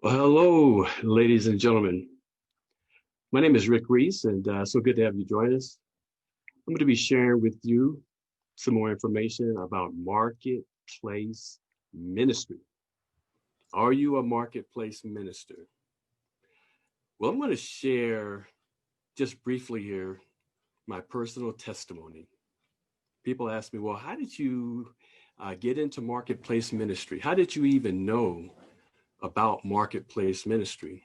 Well, hello, ladies and gentlemen. My name is Rick Reese, and so good to have you join us. I'm going to be sharing with you some more information about marketplace ministry. Are you a marketplace minister? Well, I'm going to share just briefly here my personal testimony. People ask me, well, how did you get into marketplace ministry? How did you even know about marketplace ministry?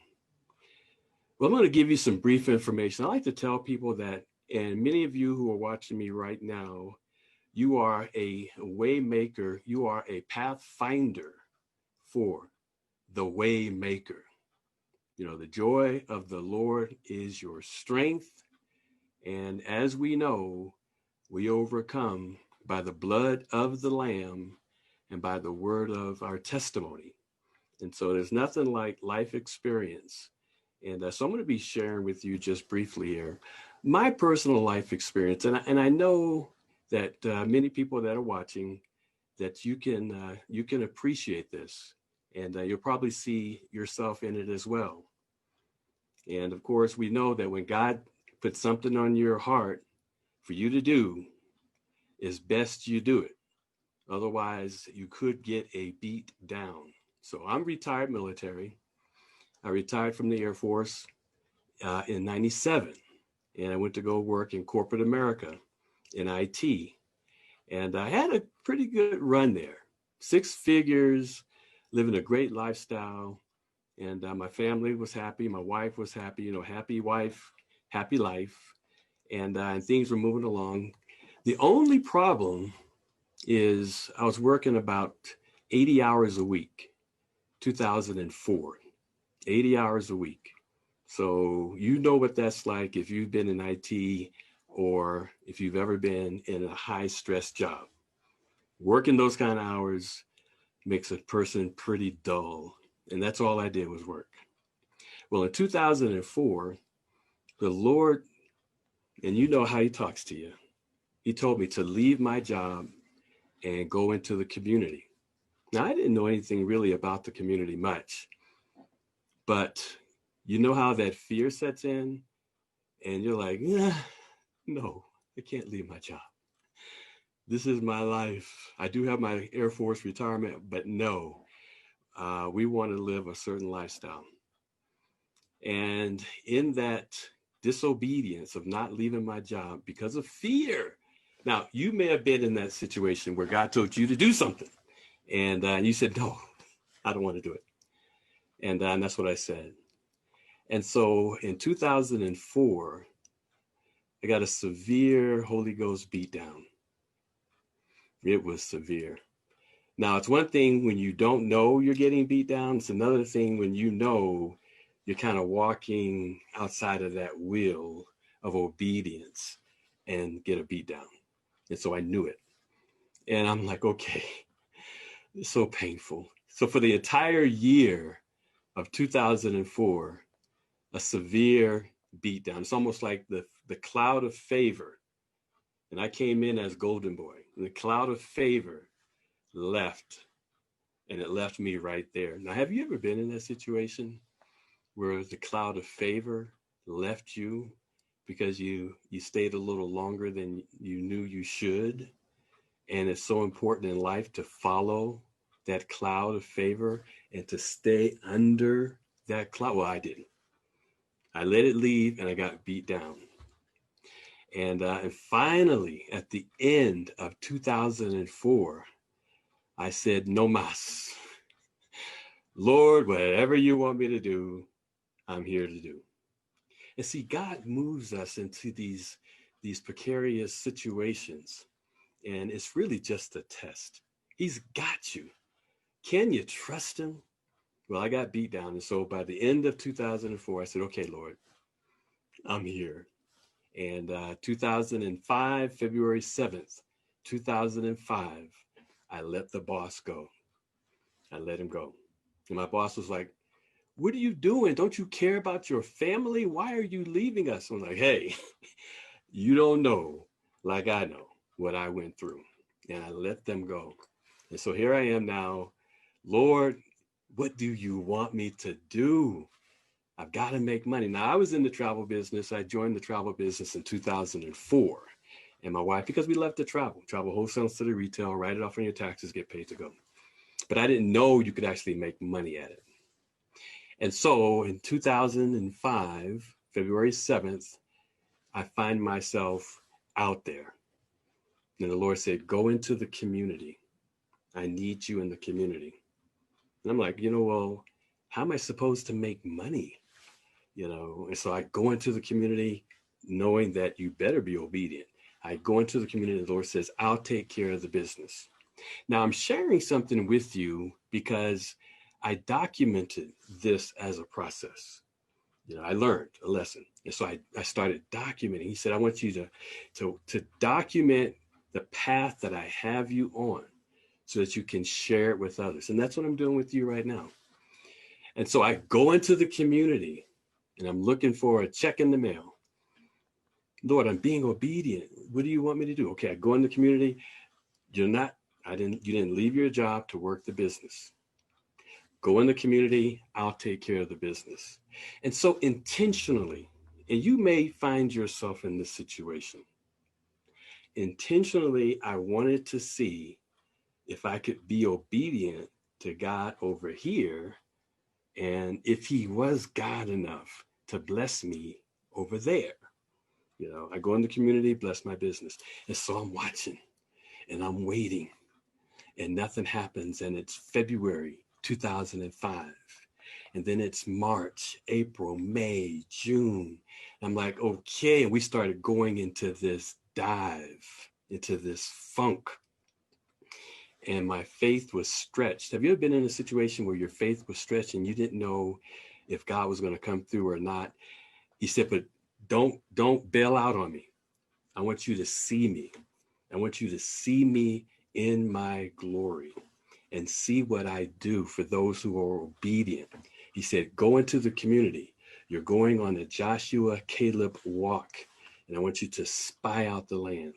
Well, I'm going to give you some brief information. I like to tell people that, and many of you who are watching me right now, you are a way maker, you are a pathfinder for the way maker. You know, the joy of the Lord is your strength. And as we know, we overcome by the blood of the Lamb and by the word of our testimony. And so there's nothing like life experience. And so I'm going to be sharing with you just briefly here my personal life experience. And I know that many people that are watching, that you can appreciate this, and you'll probably see yourself in it as well. And of course, we know that when God puts something on your heart for you to do, it's best you do it. Otherwise, you could get a beat down. So I'm retired military. I retired from the Air Force in 97, and I went to go work in corporate America in IT. And I had a pretty good run there, six figures, living a great lifestyle. And my family was happy. My wife was happy, you know, happy wife, happy life. And things were moving along. The only problem is I was working about 80 hours a week, 2004, 80 hours a week. So you know what that's like if you've been in IT or if you've ever been in a high stress job. Working those kind of hours makes a person pretty dull. And that's all I did was work. Well, in 2004, the Lord, and you know how he talks to you, he told me to leave my job and go into the community. Now, I didn't know anything really about the community much, but you know how that fear sets in and you're like, no, I can't leave my job. This is my life. I do have my Air Force retirement, but no, we want to live a certain lifestyle. And in that disobedience of not leaving my job because of fear. Now, you may have been in that situation where God told you to do something and you said, no, I don't want to do it. And that's what I said. And so in 2004, I got a severe Holy Ghost beatdown. It was severe. Now, it's one thing when you don't know you're getting beat down. It's another thing when you know you're kind of walking outside of that will of obedience and get a beat down. And so I knew it. And I'm like, okay, it's so painful. So for the entire year of 2004, a severe beat down. It's almost like the cloud of favor. And I came in as Golden Boy. And the cloud of favor left, and it left me right there. Now, have you ever been in that situation where the cloud of favor left you because you stayed a little longer than you knew you should? And it's so important in life to follow that cloud of favor and to stay under that cloud. Well, I didn't. I let it leave and I got beat down. And finally, at the end of 2004, I said, no mas. Lord, whatever you want me to do, I'm here to do. And see, God moves us into these precarious situations. And it's really just a test. He's got you. Can you trust him? Well, I got beat down. And so by the end of 2004, I said, okay, Lord, I'm here. And 2005, February 7th, 2005, I let the boss go. I let him go. And my boss was like, what are you doing? Don't you care about your family? Why are you leaving us? I'm like, hey, you don't know like I know what I went through. And I let them go. And so here I am now. Lord, What do you want me to do? I've got to make money. Now, I was in the travel business. I joined the travel business in 2004. And my wife, because we love to travel wholesale instead of retail, write it off on your taxes, get paid to go. But I didn't know you could actually make money at it. And so in 2005, February 7th, I find myself out there. And the Lord said, go into the community. I need you in the community. And I'm like, well, how am I supposed to make money? And so I go into the community knowing that you better be obedient. I go into the community, the Lord says, I'll take care of the business. Now I'm sharing something with you because I documented this as a process. I learned a lesson. And so I started documenting. He said, I want you to document the path that I have you on so that you can share it with others. And that's what I'm doing with you right now. And so I go into the community and I'm looking for a check in the mail. Lord, I'm being obedient. What do you want me to do? Okay, I go in the community. You didn't leave your job to work the business. Go in the community, I'll take care of the business. And so intentionally, and you may find yourself in this situation. Intentionally, I wanted to see if I could be obedient to God over here, and if he was God enough to bless me over there. I go in the community, bless my business. And so I'm watching and I'm waiting and nothing happens. And it's February 2005. And then it's March, April, May, June. I'm like, okay. And we started going into this dive, into this funk. And my faith was stretched. Have you ever been in a situation where your faith was stretched and you didn't know if God was going to come through or not? He said, but don't bail out on me. I want you to see me. I want you to see me in my glory and see what I do for those who are obedient. He said, go into the community. You're going on a Joshua Caleb walk, and I want you to spy out the land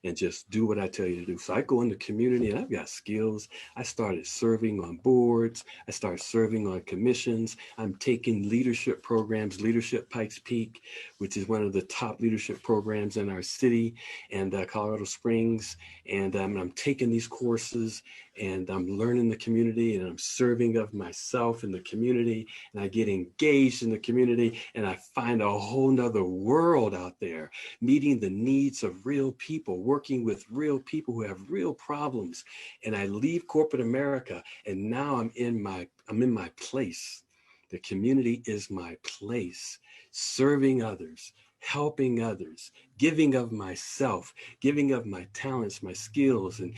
and just do what I tell you to do. So I go in the community and I've got skills. I started serving on boards. I started serving on commissions. I'm taking leadership programs, Leadership Pikes Peak, which is one of the top leadership programs in our city and Colorado Springs. And I'm taking these courses and I'm learning the community and I'm serving of myself in the community and I get engaged in the community and I find a whole nother world out there, meeting the needs of real people, working with real people who have real problems. And I leave corporate America and now I'm in my place. The community is my place, serving others, helping others, giving of myself, giving of my talents, my skills, and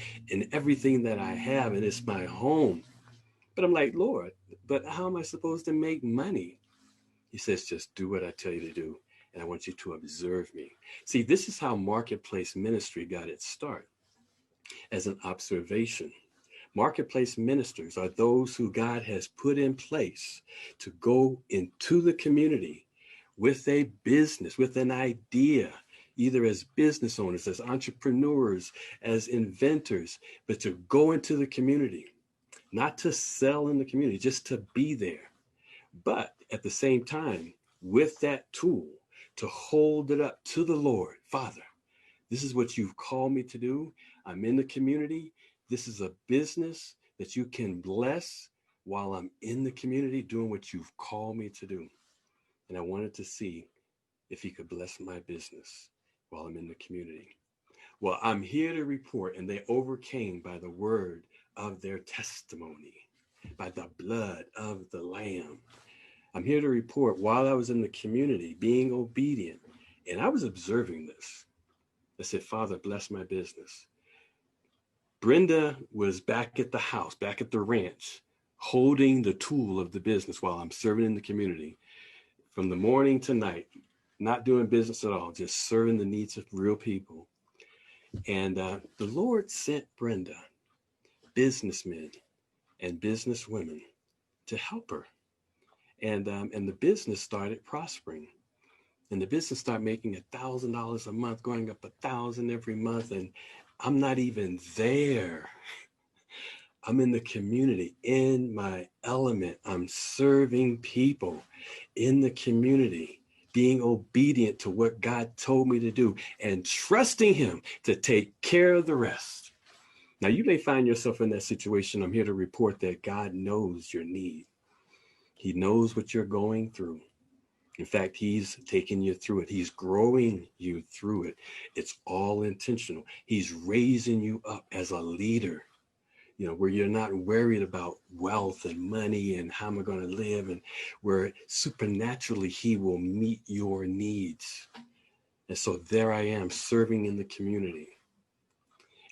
everything that I have, and it's my home. But I'm like, Lord, but how am I supposed to make money? He says, just do what I tell you to do, and I want you to observe me. See, this is how marketplace ministry got its start, as an observation. Marketplace ministers are those who God has put in place to go into the community with a business, with an idea, either as business owners, as entrepreneurs, as inventors, but to go into the community, not to sell in the community, just to be there. But at the same time, with that tool, to hold it up to the Lord, Father, this is what you've called me to do. I'm in the community. This is a business that you can bless while I'm in the community doing what you've called me to do. And I wanted to see if he could bless my business while I'm in the community. Well, I'm here to report, and they overcame by the word of their testimony, by the blood of the Lamb. I'm here to report while I was in the community, being obedient, and I was observing this. I said, Father, bless my business. Brenda was back at the house, back at the ranch, holding the tool of the business while I'm serving in the community from the morning to night, not doing business at all, just serving the needs of real people. And the Lord sent Brenda businessmen and businesswomen to help her. And the business started prospering. And the business started making $1,000 a month, going up 1,000 every month. And I'm not even there. I'm in the community, in my element. I'm serving people in the community, being obedient to what God told me to do and trusting him to take care of the rest. Now, you may find yourself in that situation. I'm here to report that God knows your need. He knows what you're going through. In fact, he's taking you through it. He's growing you through it. It's all intentional. He's raising you up as a leader, where you're not worried about wealth and money and how am I going to live, and where supernaturally he will meet your needs. And so there I am serving in the community,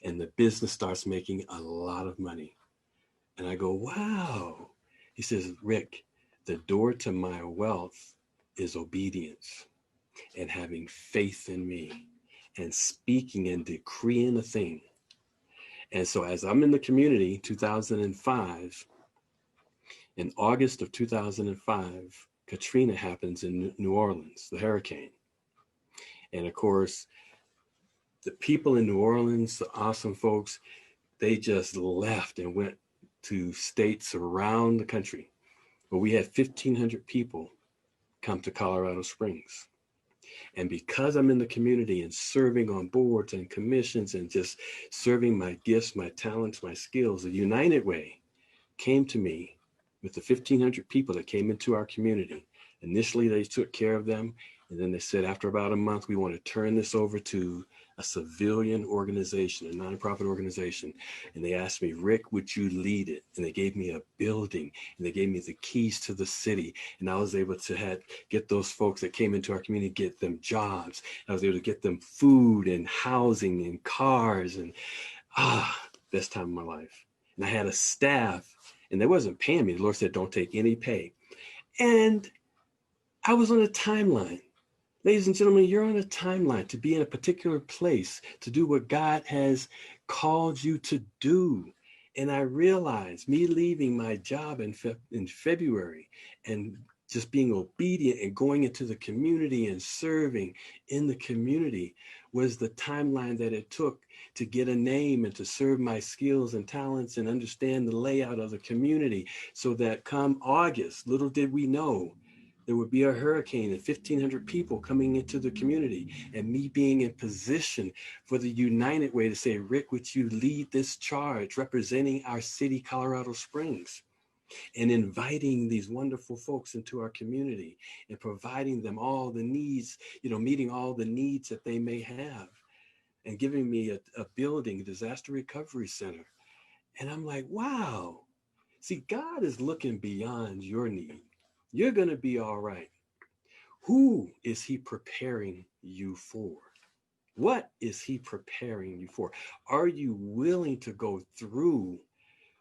and the business starts making a lot of money. And I go, wow. He says, Rick, the door to my wealth is obedience and having faith in me and speaking and decreeing a thing. And so as I'm in the community, 2005, in August of 2005, Katrina happens in New Orleans, the hurricane. And of course, the people in New Orleans, the awesome folks, they just left and went to states around the country. But we had 1,500 people come to Colorado Springs. And because I'm in the community and serving on boards and commissions and just serving my gifts, my talents, my skills, the United Way came to me with the 1,500 people that came into our community. Initially, they took care of them. And then they said, after about a month, we want to turn this over to a civilian organization, a nonprofit organization. And they asked me, Rick, would you lead it? And they gave me a building and they gave me the keys to the city. And I was able to get those folks that came into our community, get them jobs. I was able to get them food and housing and cars and best time of my life. And I had a staff and they wasn't paying me. The Lord said, don't take any pay. And I was on a timeline. Ladies and gentlemen, you're on a timeline to be in a particular place, to do what God has called you to do. And I realized me leaving my job in February and just being obedient and going into the community and serving in the community was the timeline that it took to get a name and to serve my skills and talents and understand the layout of the community, so that come August, little did we know, there would be a hurricane and 1,500 people coming into the community, and me being in position for the United Way to say, Rick, would you lead this charge representing our city, Colorado Springs, and inviting these wonderful folks into our community and providing them all the needs, meeting all the needs that they may have, and giving me a building, a disaster recovery center. And I'm like, wow, see, God is looking beyond your need. You're going to be all right. Who is he preparing you for? What is he preparing you for? Are you willing to go through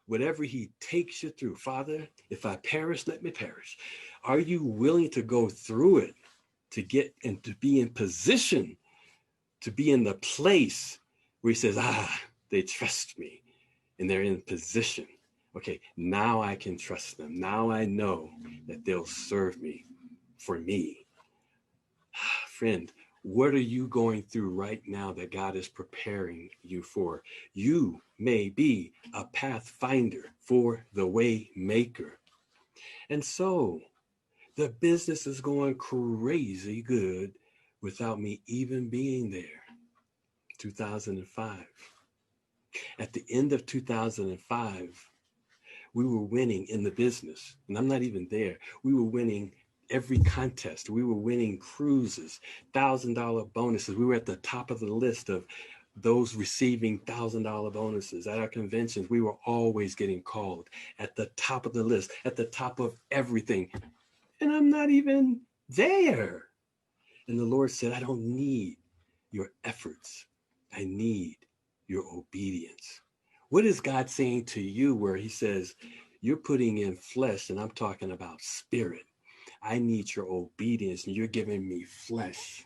whatever he takes you through? Father, if I perish, let me perish. Are you willing to go through it to get and to be in position, to be in the place where he says, they trust me and they're in position. Okay, now I can trust them. Now I know that they'll serve me for me. Friend, what are you going through right now that God is preparing you for? You may be a pathfinder for the way maker. And so the business is going crazy good without me even being there. 2005. At the end of 2005, we were winning in the business, and I'm not even there. We were winning every contest. We were winning cruises, $1,000 bonuses. We were at the top of the list of those receiving $1,000 bonuses. At our conventions, we were always getting called at the top of the list, at the top of everything. And I'm not even there. And the Lord said, I don't need your efforts. I need your obedience. What is God saying to you where he says, you're putting in flesh and I'm talking about spirit? I need your obedience and you're giving me flesh.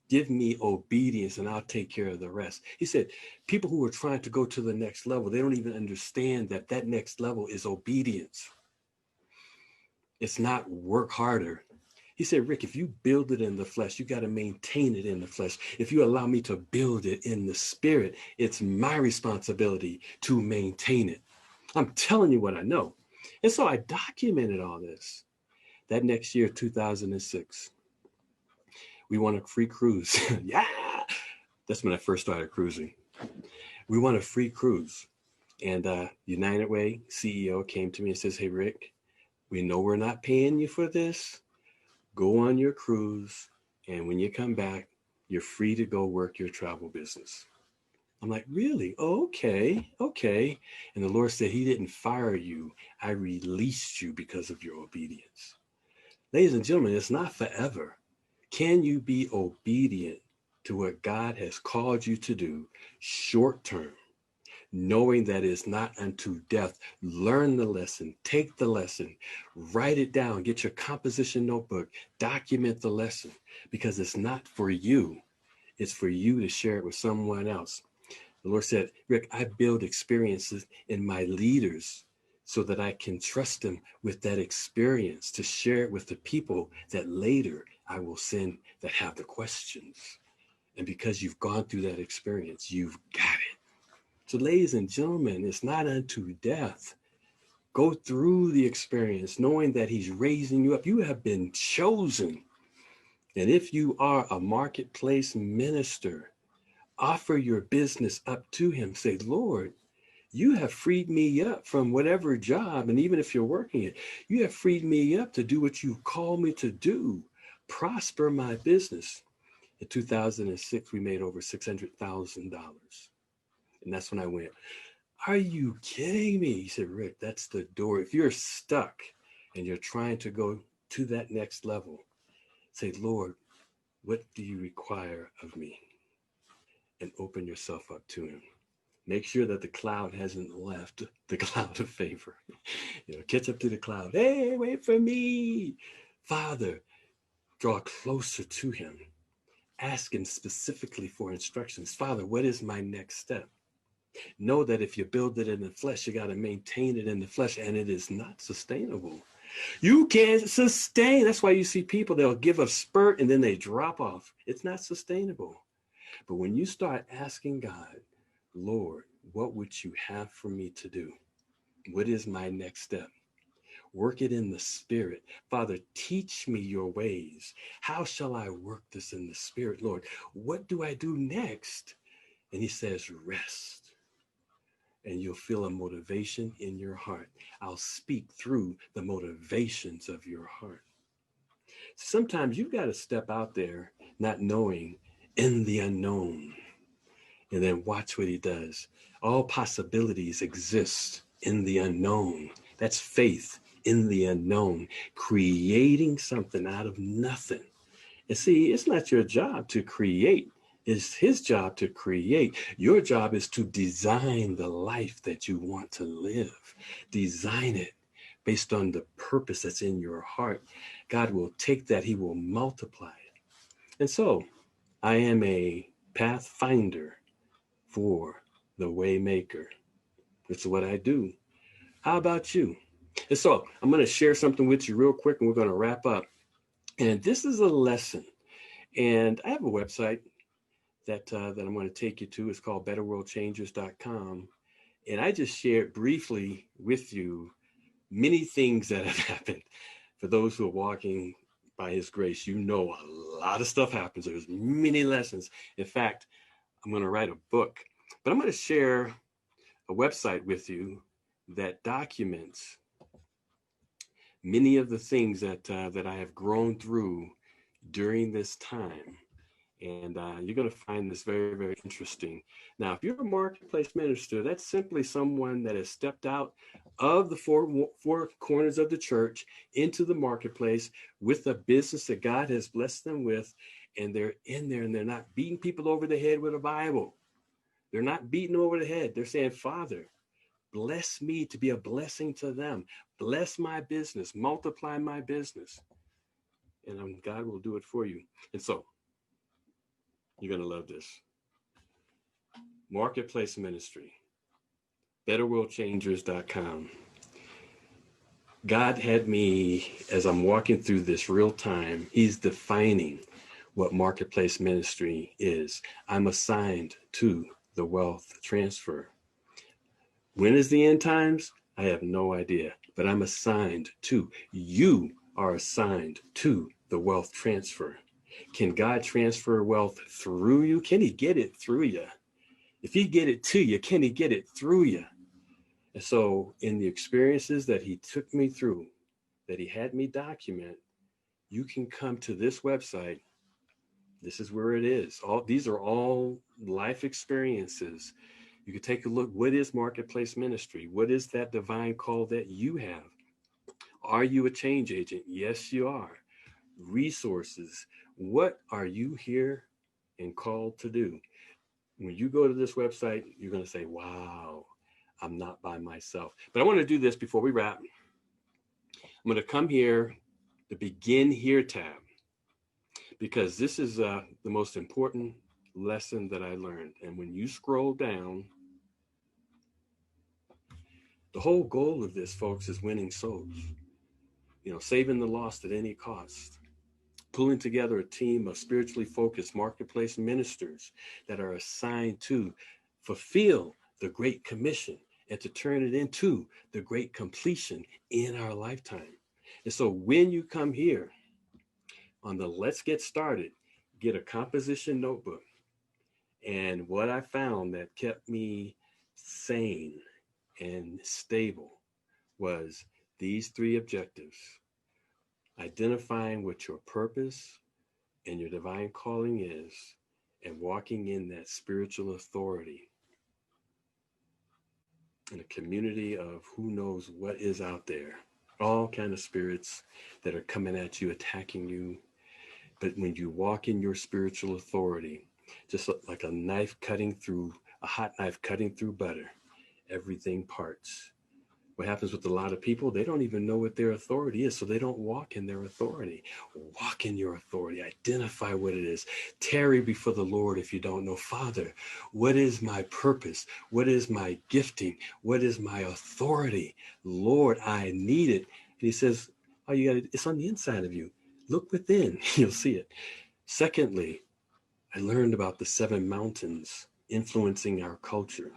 Give me obedience and I'll take care of the rest. He said, people who are trying to go to the next level, they don't even understand that that next level is obedience. It's not work harder. He said, Rick, if you build it in the flesh, you got to maintain it in the flesh. If you allow me to build it in the spirit, it's my responsibility to maintain it. I'm telling you what I know. And so I documented all this. That next year, 2006, we won a free cruise. Yeah, that's when I first started cruising. We won a free cruise. And United Way CEO came to me and says, hey, Rick, we know we're not paying you for this. Go on your cruise. And when you come back, you're free to go work your travel business. I'm like, really? Oh, okay, okay. And the Lord said, he didn't fire you. I released you because of your obedience. Ladies and gentlemen, it's not forever. Can you be obedient to what God has called you to do short term, knowing that it's not unto death? Learn the lesson, take the lesson, write it down, get your composition notebook, document the lesson, because it's not for you. It's for you to share it with someone else. The Lord said, Rick, I build experiences in my leaders so that I can trust them with that experience to share it with the people that later I will send that have the questions. And because you've gone through that experience, you've got it. So ladies and gentlemen, it's not unto death. Go through the experience knowing that he's raising you up. You have been chosen. And if you are a marketplace minister, offer your business up to him. Say, Lord, you have freed me up from whatever job, and even if you're working it, you have freed me up to do what you've called me to do. Prosper my business. In 2006, we made over $600,000. And that's when I went, are you kidding me? He said, Rick, that's the door. If you're stuck and you're trying to go to that next level, say, Lord, what do you require of me? And open yourself up to him. Make sure that the cloud hasn't left the cloud of favor. Catch up to the cloud. Hey, wait for me. Father, draw closer to him. Ask him specifically for instructions. Father, what is my next step? Know that if you build it in the flesh, you got to maintain it in the flesh, and it is not sustainable. You can't sustain. That's why you see people, they'll give a spurt and then they drop off. It's not sustainable. But when you start asking God, Lord, what would you have for me to do? What is my next step? Work it in the spirit. Father, teach me your ways. How shall I work this in the spirit, Lord? What do I do next? And he says, rest. And you'll feel a motivation in your heart. I'll speak through the motivations of your heart. Sometimes you've got to step out there not knowing, in the unknown, and then watch what he does. All possibilities exist in the unknown. That's faith in the unknown, creating something out of nothing. And see, it's not your job to create. It's his job to create. Your job is to design the life that you want to live. Design it based on the purpose that's in your heart. God will take that. He will multiply it. And so I am a pathfinder for the Waymaker. It's what I do. How about you? And so I'm going to share something with you real quick, and we're going to wrap up. And this is a lesson. And I have a website that I'm going to take you to. It's called betterworldchangers.com. And I just shared briefly with you many things that have happened. For those who are walking by his grace, you know a lot of stuff happens. There's many lessons. In fact, I'm going to write a book, but I'm going to share a website with you that documents many of the things that I have grown through during this time. And you're going to find this very, very interesting. Now, if you're a marketplace minister, that's simply someone that has stepped out of the four corners of the church into the marketplace with a business that God has blessed them with. And they're in there and they're not beating people over the head with a Bible. They're not beating over the head. They're saying, Father, bless me to be a blessing to them. Bless my business. Multiply my business. And God will do it for you. And so, you're going to love this. Marketplace Ministry, betterworldchangers.com. God had me, as I'm walking through this real time, he's defining what marketplace ministry is. I'm assigned to the wealth transfer. When is the end times? I have no idea, but I'm assigned to. You are assigned to the wealth transfer. Can God transfer wealth through you? Can he get it through you? If he get it to you, can he get it through you? And so in the experiences that he took me through, that he had me document, you can come to this website. This is where it is. All these are all life experiences. You can take a look. What is marketplace ministry? What is that divine call that you have? Are you a change agent? Yes, you are. Resources. What are you here and called to do? When you go to this website, you're going to say, wow, I'm not by myself. But I want to do this before we wrap. I'm going to come here, the Begin Here tab, because this is the most important lesson that I learned. And when you scroll down, the whole goal of this, folks, is winning souls. You know, saving the lost at any cost. Pulling together a team of spiritually focused marketplace ministers that are assigned to fulfill the Great Commission and to turn it into the great completion in our lifetime. And so when you come here on the Let's Get Started, get a composition notebook. And what I found that kept me sane and stable was these three objectives: identifying what your purpose and your divine calling is, and walking in that spiritual authority in a community of who knows what is out there, all kind of spirits that are coming at you, attacking you. But when you walk in your spiritual authority, just like a hot knife cutting through butter, everything parts. What happens with a lot of people, they don't even know what their authority is, so they don't walk in their authority. Walk in your authority. Identify what it is. Tarry before the Lord if you don't know. Father, what is my purpose? What is my gifting? What is my authority? Lord, I need it. And he says, oh, it's on the inside of you. Look within, you'll see it. Secondly, I learned about the 7 mountains influencing our culture.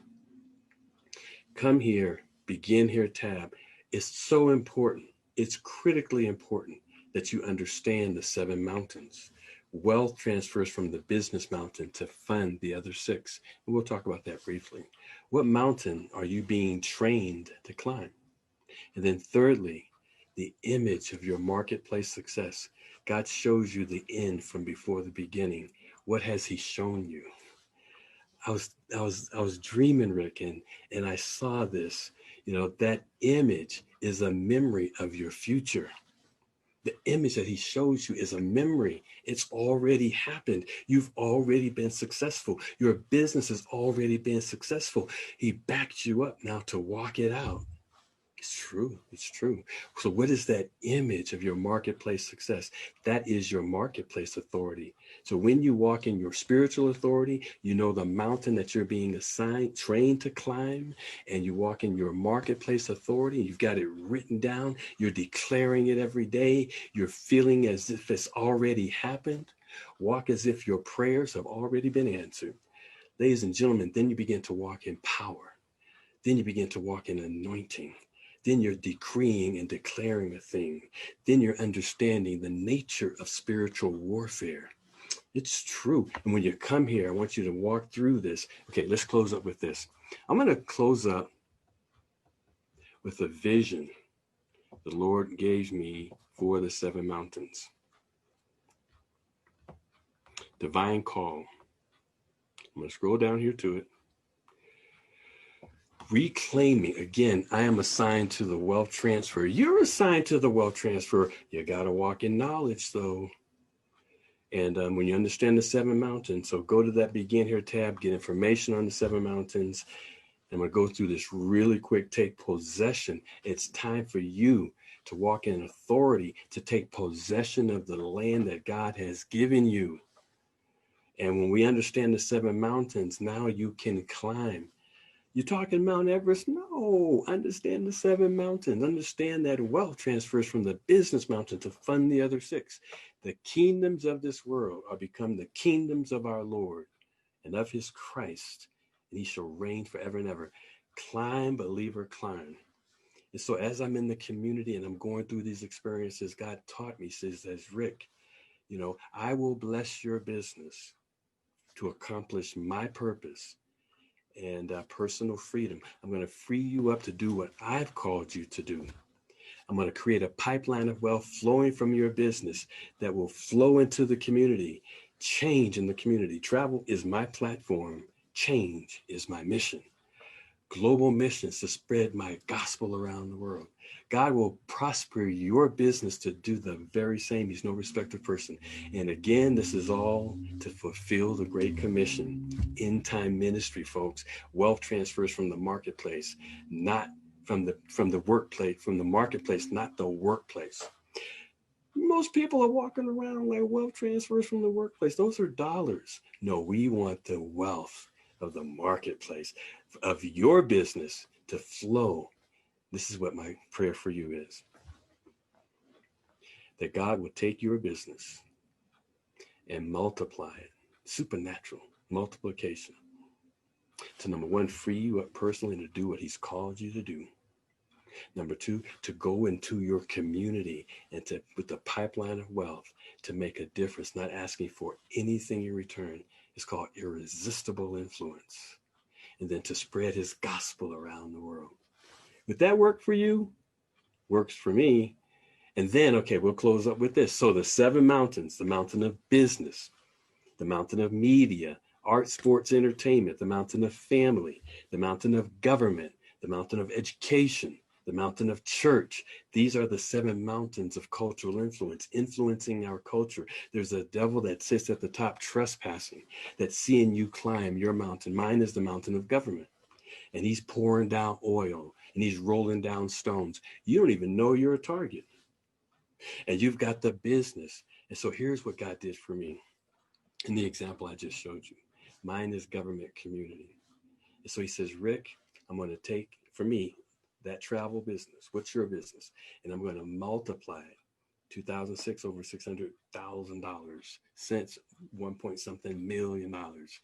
Come here, Begin Here tab. It's so important. It's critically important that you understand the 7 mountains. Wealth transfers from the business mountain to fund the other 6. And we'll talk about that briefly. What mountain are you being trained to climb? And then thirdly, the image of your marketplace success. God shows you the end from before the beginning. What has he shown you? I was dreaming, Rick, and I saw this. You know, that image is a memory of your future. The image that he shows you is a memory. It's already happened. You've already been successful. Your business has already been successful. He backed you up now to walk it out. It's true. It's true. So what is that image of your marketplace success? That is your marketplace authority. So when you walk in your spiritual authority, you know the mountain that you're being assigned, trained to climb, and you walk in your marketplace authority. You've got it written down. You're declaring it every day. You're feeling as if it's already happened. Walk as if your prayers have already been answered. Ladies and gentlemen, then you begin to walk in power. Then you begin to walk in anointing. Then you're decreeing and declaring a thing. Then you're understanding the nature of spiritual warfare. It's true. And when you come here, I want you to walk through this. Okay, let's close up with this. I'm going to close up with a vision the Lord gave me for the 7 mountains. Divine call. I'm going to scroll down here to it. Reclaiming, again, I am assigned to the wealth transfer. You're assigned to the wealth transfer. You got to walk in knowledge, though. And when you understand the 7 mountains, so go to that Begin Here tab, get information on the 7 mountains. I'm going to go through this really quick. Take possession. It's time for you to walk in authority, to take possession of the land that God has given you. And when we understand the 7 mountains, now you can climb. You're talking Mount Everest? No, understand the 7 mountains. Understand that wealth transfers from the business mountain to fund the other 6. The kingdoms of this world are become the kingdoms of our Lord and of his Christ, and he shall reign forever and ever. Climb, believer, climb. And so as I'm in the community and I'm going through these experiences, God taught me, says, Rick, I will bless your business to accomplish my purpose and personal freedom. I'm going to free you up to do what I've called you to do. I'm going to create a pipeline of wealth flowing from your business that will flow into the community, change in the community. Travel is my platform. Change is my mission. Global missions to spread my gospel around the world. God will prosper your business to do the very same. He's no respecter of person. And again, this is all to fulfill the Great Commission. End time ministry, folks. Wealth transfers from the marketplace, not from the workplace, from the marketplace, not the workplace. Most people are walking around like wealth transfers from the workplace. Those are dollars. No, we want the wealth of the marketplace, of your business to flow. This is what my prayer for you is. That God will take your business and multiply it, supernatural multiplication, to number one, free you up personally to do what he's called you to do. Number two, to go into your community and to, with the pipeline of wealth, to make a difference, not asking for anything in return. It's called irresistible influence. And then to spread his gospel around the world. Would that work for you? Works for me. And then, okay, we'll close up with this. So the 7 mountains, the mountain of business, the mountain of media, art, sports, entertainment, the mountain of family, the mountain of government, the mountain of education, the mountain of church. These are the 7 mountains of cultural influence, influencing our culture. There's a devil that sits at the top trespassing, that's seeing you climb your mountain. Mine is the mountain of government. And he's pouring down oil and he's rolling down stones. You don't even know you're a target. And you've got the business. And so here's what God did for me in the example I just showed you. Mine is government community. And so he says, Rick, I'm going to take, for me, that travel business. What's your business? And I'm going to multiply it. 2006, over $600,000, since 1 point something million dollars.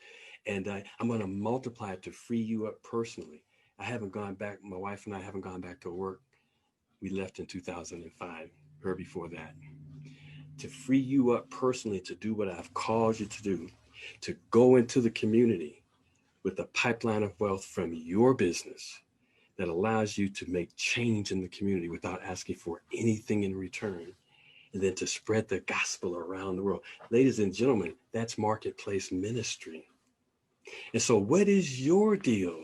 And I'm going to multiply it to free you up personally. I haven't gone back. My wife and I haven't gone back to work. We left in 2005, or before that. To free you up personally to do what I've called you to do, to go into the community with a pipeline of wealth from your business that allows you to make change in the community without asking for anything in return. And then to spread the gospel around the world. Ladies and gentlemen, that's marketplace ministry. And so what is your deal?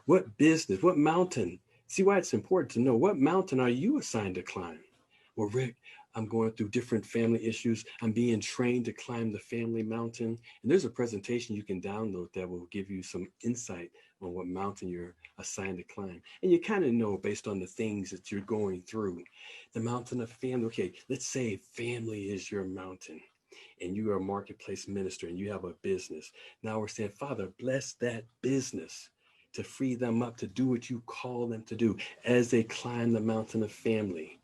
What business, what mountain? See why it's important to know, what mountain are you assigned to climb? Well, Rick, I'm going through different family issues. I'm being trained to climb the family mountain. And there's a presentation you can download that will give you some insight on what mountain you're assigned to climb. And you kind of know based on the things that you're going through. The mountain of family. Okay, let's say family is your mountain and you are a marketplace minister and you have a business. Now we're saying, Father, bless that business to free them up to do what you call them to do as they climb the mountain of family.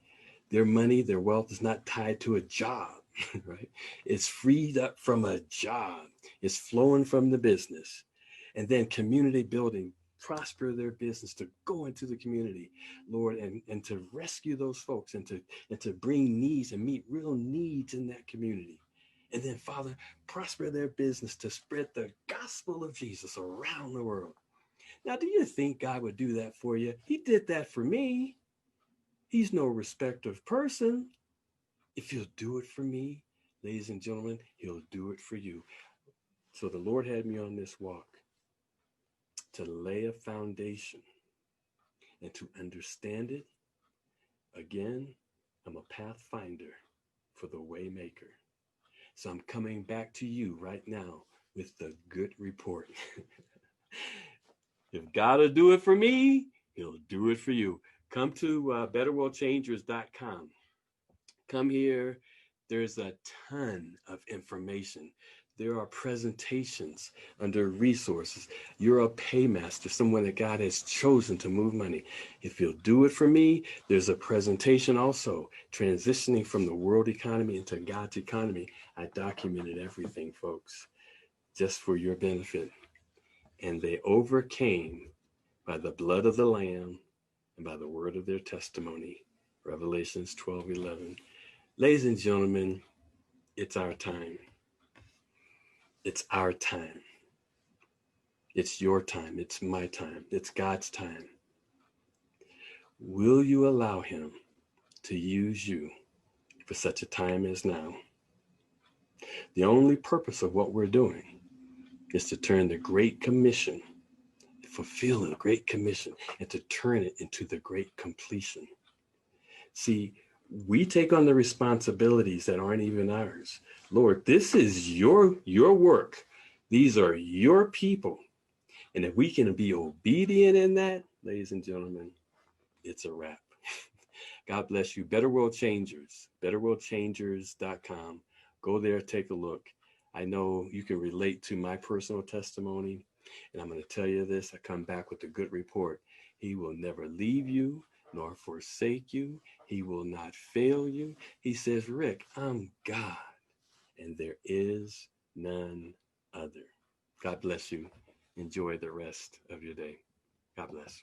Their money, their wealth is not tied to a job, right? It's freed up from a job. It's flowing from the business. And then community building, prosper their business to go into the community, Lord, and to rescue those folks and to bring needs and meet real needs in that community. And then, Father, prosper their business to spread the gospel of Jesus around the world. Now, do you think God would do that for you? He did that for me. He's no respecter of person. If he'll do it for me, ladies and gentlemen, he'll do it for you. So the Lord had me on this walk to lay a foundation and to understand it. Again, I'm a pathfinder for the way maker. So I'm coming back to you right now with the good report. If God will do it for me, he'll do it for you. Come to betterworldchangers.com. Come here. There's a ton of information. There are presentations under resources. You're a paymaster, someone that God has chosen to move money. If you'll do it for me, there's a presentation also, transitioning from the world economy into God's economy. I documented everything, folks, just for your benefit. And they overcame by the blood of the Lamb and by the word of their testimony. Revelations 12:11. Ladies and gentlemen, it's our time. It's our time. It's your time. It's my time. It's God's time. Will you allow him to use you for such a time as now? The only purpose of what we're doing is to turn the Great Commission, fulfill the Great Commission, and to turn it into the Great Completion. See, we take on the responsibilities that aren't even ours. Lord, this is your work. These are your people. And if we can be obedient in that, ladies and gentlemen, it's a wrap. God bless you. Better World Changers, betterworldchangers.com. Go there, take a look. I know you can relate to my personal testimony, and I'm going to tell you this. I come back with a good report. He will never leave you nor forsake you. He will not fail you. He says, Rick, I'm God, and there is none other. God bless you. Enjoy the rest of your day. God bless.